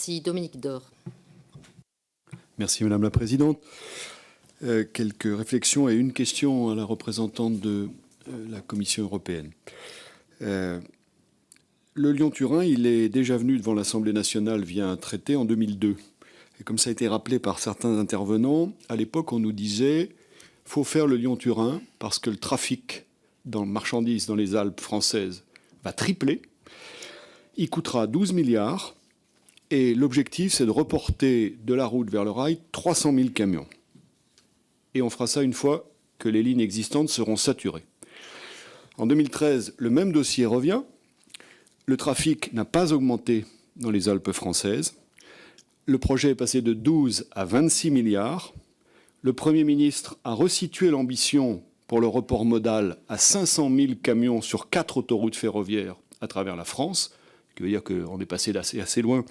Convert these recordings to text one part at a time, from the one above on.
Merci. Dominique Dore. Merci Madame la Présidente. Quelques réflexions et une question à la représentante de la Commission européenne. Le Lyon-Turin, il est déjà venu devant l'Assemblée nationale via un traité en 2002. Et comme ça a été rappelé par certains intervenants, à l'époque on nous disait « faut faire le Lyon-Turin parce que le trafic dans marchandises dans les Alpes françaises va tripler. Il coûtera 12 milliards et l'objectif c'est de reporter de la route vers le rail 300 000 camions. Et on fera ça une fois que les lignes existantes seront saturées. » En 2013, le même dossier revient. Le trafic n'a pas augmenté dans les Alpes françaises. Le projet est passé de 12 à 26 milliards. Le Premier ministre a resitué l'ambition pour le report modal à 500 000 camions sur 4 autoroutes ferroviaires à travers la France, ce qui veut dire qu'on est passé assez loin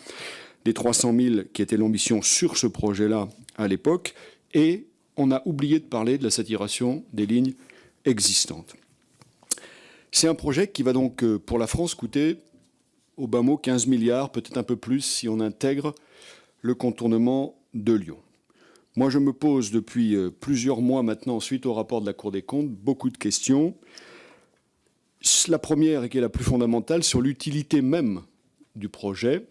des 300 000 qui était l'ambition sur ce projet-là à l'époque. Et on a oublié de parler de la saturation des lignes existantes. C'est un projet qui va donc, pour la France, coûter au bas mot 15 milliards, peut-être un peu plus si on intègre le contournement de Lyon. Moi, je me pose depuis plusieurs mois maintenant, suite au rapport de la Cour des comptes, beaucoup de questions. La première, et qui est la plus fondamentale, sur l'utilité même du projet,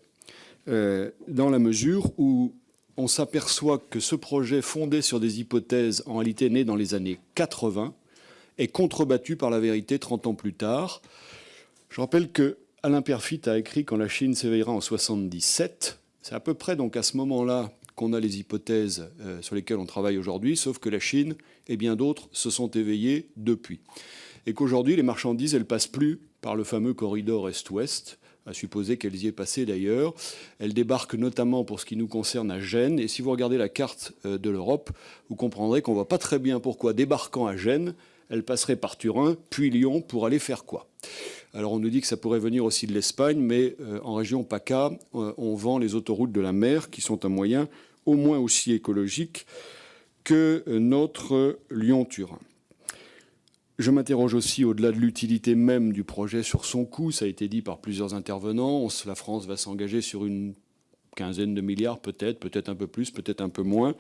dans la mesure où on s'aperçoit que ce projet, fondé sur des hypothèses en réalité nées dans les années 80, est contrebattu par la vérité 30 ans plus tard. Je rappelle que Alain Perfit a écrit « Quand la Chine s'éveillera en 77 ». C'est à peu près donc à ce moment-là qu'on a les hypothèses sur lesquelles on travaille aujourd'hui, sauf que la Chine et bien d'autres se sont éveillés depuis. Et qu'aujourd'hui, les marchandises, elles ne passent plus par le fameux corridor Est-Ouest, à supposer qu'elles y aient passé d'ailleurs. Elles débarquent notamment pour ce qui nous concerne à Gênes. Et si vous regardez la carte de l'Europe, vous comprendrez qu'on ne voit pas très bien pourquoi, débarquant à Gênes, elles passeraient par Turin, puis Lyon, pour aller faire quoi? Alors on nous dit que ça pourrait venir aussi de l'Espagne, mais en région PACA, on vend les autoroutes de la mer, qui sont un moyen au moins aussi écologique que notre Lyon-Turin. Je m'interroge aussi, au-delà de l'utilité même du projet, sur son coût. Ça a été dit par plusieurs intervenants. La France va s'engager sur une quinzaine de milliards, peut-être un peu plus, peut-être un peu moins.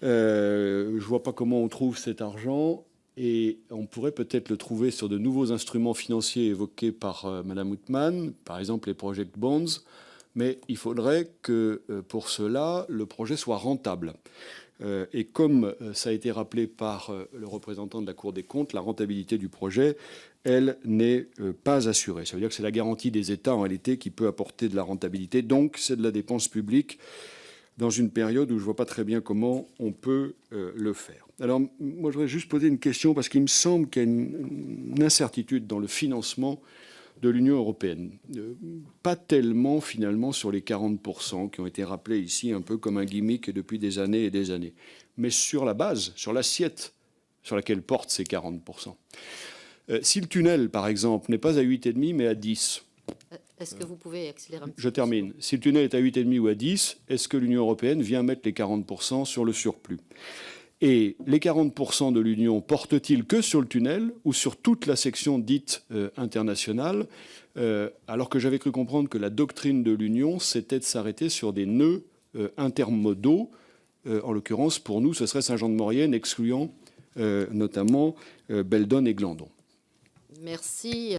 Je ne vois pas comment on trouve cet argent. Et on pourrait peut-être le trouver sur de nouveaux instruments financiers évoqués par Mme Outman, par exemple les project bonds, mais il faudrait que pour cela, le projet soit rentable. Et comme ça a été rappelé par le représentant de la Cour des comptes, la rentabilité du projet, elle n'est pas assurée. Ça veut dire que c'est la garantie des États, en réalité, qui peut apporter de la rentabilité. Donc, c'est de la dépense publique dans une période où je ne vois pas très bien comment on peut le faire. Alors, moi, je voudrais juste poser une question, parce qu'il me semble qu'il y a une incertitude dans le financement de l'Union européenne. Pas tellement, finalement, sur les 40% qui ont été rappelés ici, un peu comme un gimmick depuis des années et des années, mais sur la base, sur l'assiette sur laquelle portent ces 40%. Si le tunnel, par exemple, n'est pas à 8,5, mais à 10... Est-ce que vous pouvez accélérer un petit peu? Je termine. Si le tunnel est à 8,5 ou à 10, est-ce que l'Union européenne vient mettre les 40% sur le surplus? Et les 40% de l'Union portent-ils que sur le tunnel ou sur toute la section dite internationale, alors que j'avais cru comprendre que la doctrine de l'Union, c'était de s'arrêter sur des nœuds intermodaux. En l'occurrence, pour nous, ce serait Saint-Jean-de-Maurienne, excluant notamment Beldon et Glandon. Merci.